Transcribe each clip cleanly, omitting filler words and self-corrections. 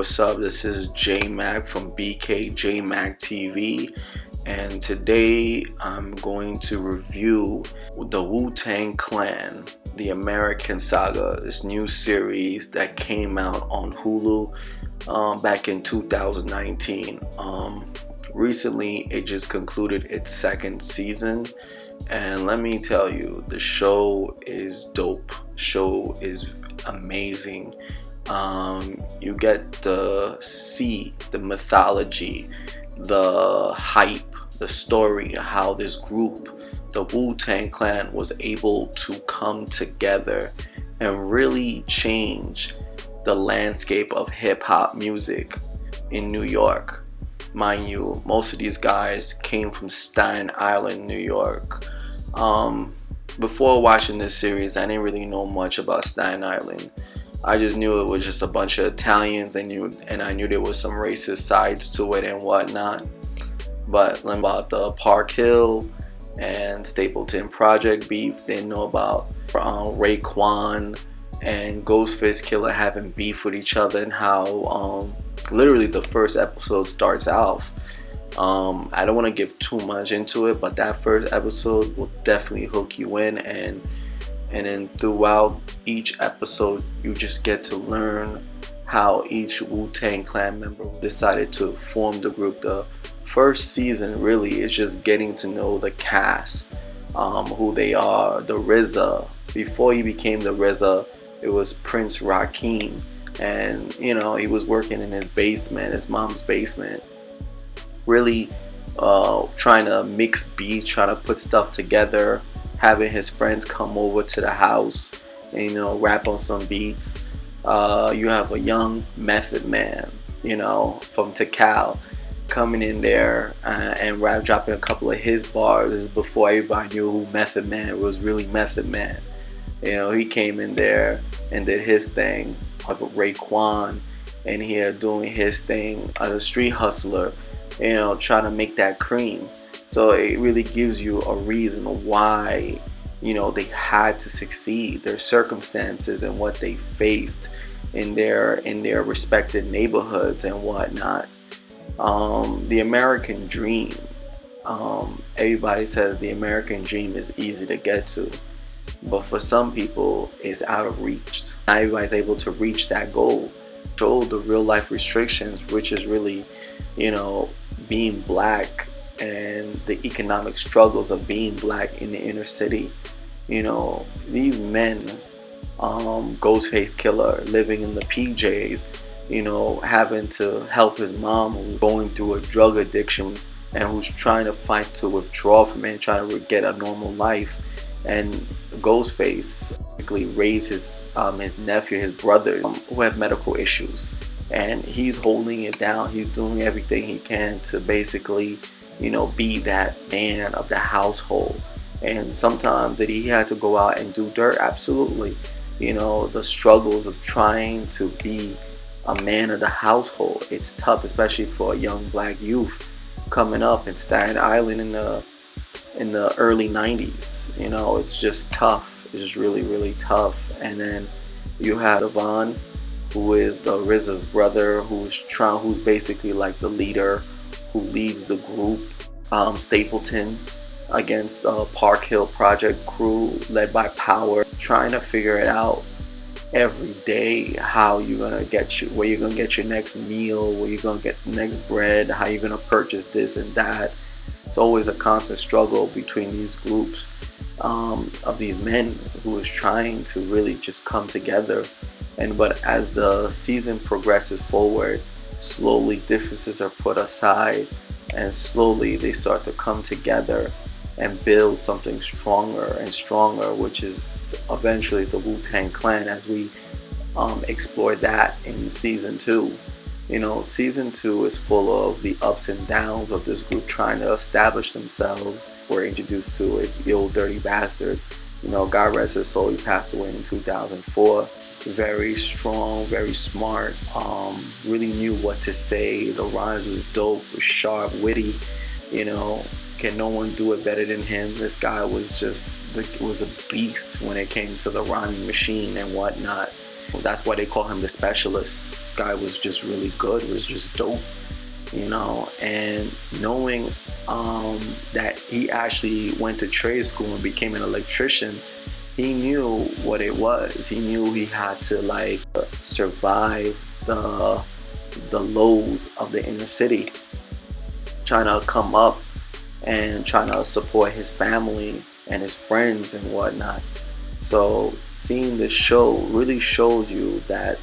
what's up? This is JMAC from BKJMAC TV, and today I'm going to review the Wu-Tang Clan, the American Saga, this new series that came out on Hulu back in 2019. Recently, it just concluded its second season, and let me tell you, the show is dope. Show is amazing. You get to see the mythology, the hype, the story, how this group, the Wu-Tang Clan, was able to come together and really change the landscape of hip-hop music in New York. Mind you, most of these guys came from Staten Island, New York. Before watching this series, I didn't really know much about Staten Island. I just knew it was just a bunch of Italians, and I knew there was some racist sides to it and whatnot. But about the Park Hill and Stapleton Project beef, didn't know about Rakim and Ghostface Killer having beef with each other, and how literally the first episode starts off. I don't want to give too much into it, but that first episode will definitely hook you in, and then throughout each episode you just get to learn how each Wu-Tang Clan member decided to form the group. The first season really is just getting to know the cast, who they are. The RZA, before he became the RZA, it was Prince Rakim, and he was working in his basement, his mom's basement, really trying to mix beats, trying to put stuff together, having his friends come over to the house and rap on some beats. You have a young Method Man, from Tikal, coming in there and dropping a couple of his bars. This is before everybody knew who Method Man was really. Method Man, he came in there and did his thing. Of Raekwon and here doing his thing as a street hustler, trying to make that cream. So it really gives you a reason why they had to succeed, their circumstances and what they faced in their respected neighborhoods and whatnot. The American dream, everybody says the American dream is easy to get to, but for some people it's out of reach. Not everybody's able to reach that goal. Show the real life restrictions, which is really being black and the economic struggles of being black in the inner city. These men, Ghostface Killer, living in the PJs, having to help his mom who's going through a drug addiction and who's trying to fight to withdraw from it and trying to get a normal life. And Ghostface basically raised his nephew, his brother, who have medical issues, and he's holding it down. He's doing everything he can to basically be that man of the household. And sometimes that he had to go out and do dirt, absolutely. The struggles of trying to be a man of the household, it's tough, especially for a young black youth coming up in Staten Island in the early 90s. It's just tough. It's just really, really tough. And then you have Devon, who is the RZA's brother, who's basically like the leader, who leads the group. Stapleton against the Park Hill Project crew led by Power, trying to figure it out every day, how you're gonna where you're gonna get your next meal, where you're gonna get the next bread, how you're gonna purchase this and that. It's always a constant struggle between these groups of these men who is trying to really just come together. But as the season progresses forward, slowly differences are put aside, and slowly they start to come together and build something stronger and stronger, which is eventually the Wu-Tang Clan, as we explore that in season 2. Season 2 is full of the ups and downs of this group trying to establish themselves. We're introduced to the old dirty bastard. God rest his soul, he passed away in 2004. Very strong, very smart, really knew what to say. The rhymes was dope, was sharp, witty. Can no one do it better than him? This guy was a beast when it came to the rhyming machine and whatnot. That's why they call him the specialist. This guy was just really good, was just dope, you know. And knowing that he actually went to trade school and became an electrician, he knew what it was. He knew he had to like survive the lows of the inner city, trying to come up and trying to support his family and his friends and whatnot. So seeing this show really shows you that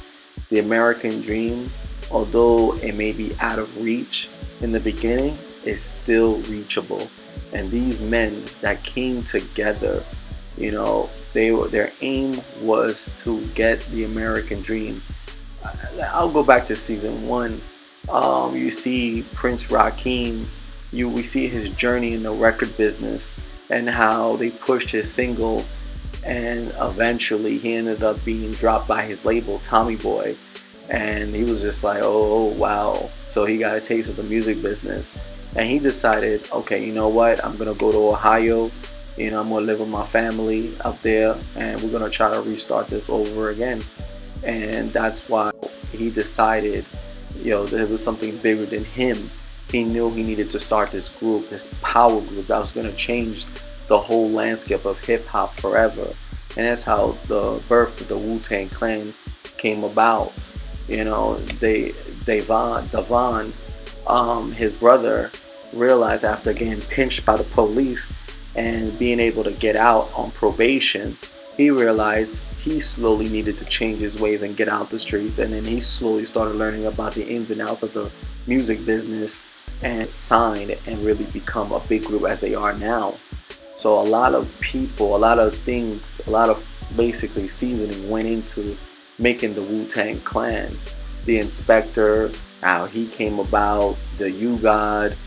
the American dream, although it may be out of reach in the beginning, is still reachable. And these men that came together, you know, their aim was to get the American dream. I'll go back to season 1. You see Prince Rakim. We see his journey in the record business and how they pushed his single, and eventually he ended up being dropped by his label, Tommy Boy. And he was just like, oh wow. So he got a taste of the music business, and he decided, okay, you know what, I'm gonna go to Ohio, you know, I'm gonna live with my family up there, and we're gonna try to restart this over again. And that's why he decided, you know, there was something bigger than him. He knew he needed to start this group, this power group that was going to change the whole landscape of hip-hop forever. And that's how the birth of the Wu-Tang Clan came about. You know, Devon, his brother, realized after getting pinched by the police and being able to get out on probation, he realized he slowly needed to change his ways and get out the streets. And then he slowly started learning about the ins and outs of the music business and signed and really become a big group as they are now. So a lot of people, a lot of things, a lot of basically seasoning went into making the Wu-Tang Clan. The Inspector, how he came about, the U-God,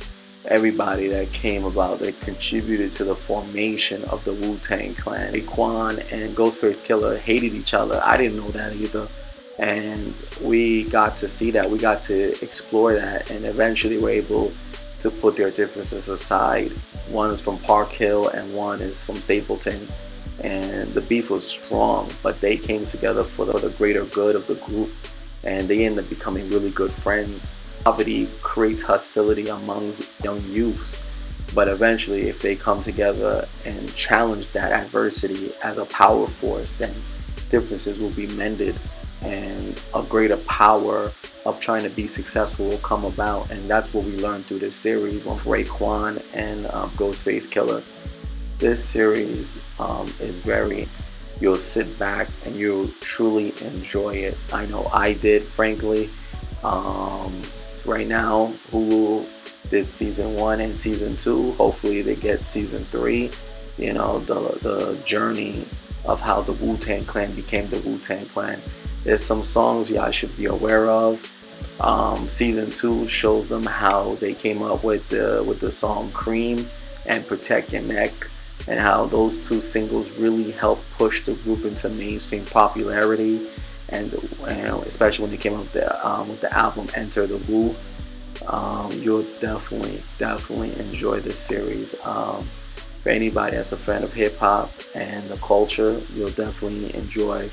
everybody that came about, that contributed to the formation of the Wu-Tang Clan. Rakim and Ghostface Killah hated each other. I didn't know that either. And we got to see that, we got to explore that, and eventually were able to put their differences aside. One is from Park Hill and one is from Stapleton, and the beef was strong, but they came together for the greater good of the group, and they ended up becoming really good friends. Poverty creates hostility amongst young youths, but eventually if they come together and challenge that adversity as a power force, then differences will be mended, and a greater power of trying to be successful will come about. And that's what we learned through this series with Rakim and Ghostface Killah. This series is very, you'll sit back and you'll truly enjoy it. I know I did, frankly. Right now, Hulu did season 1 and season 2. Hopefully they get season 3. You know, the journey of how the Wu-Tang Clan became the Wu-Tang Clan. There's some songs y'all should be aware of. Season 2 shows them how they came up with the song Cream and Protect Your Neck, and how those 2 singles really helped push the group into mainstream popularity, and especially when they came up with the album Enter the Wu. You'll definitely enjoy this series. For anybody that's a fan of hip-hop and the culture, you'll definitely enjoy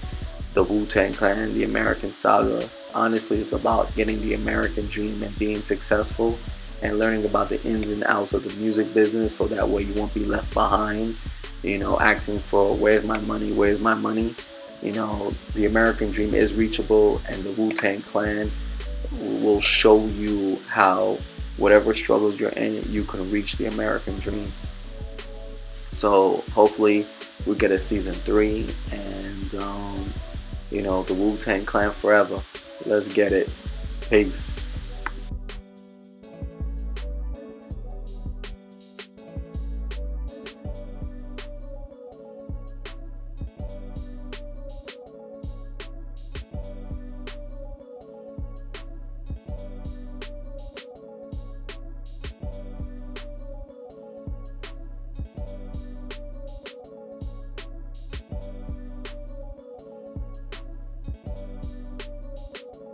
the Wu-Tang Clan, the American Saga. Honestly, it's about getting the American dream and being successful, and learning about the ins and outs of the music business, so that way you won't be left behind, you know, asking for where's my money, where's my money. You know, the American dream is reachable, and the Wu-Tang Clan will show you how whatever struggles you're in, you can reach the American dream. So hopefully we get a season 3, and you know, the Wu-Tang Clan forever. Let's get it. Peace.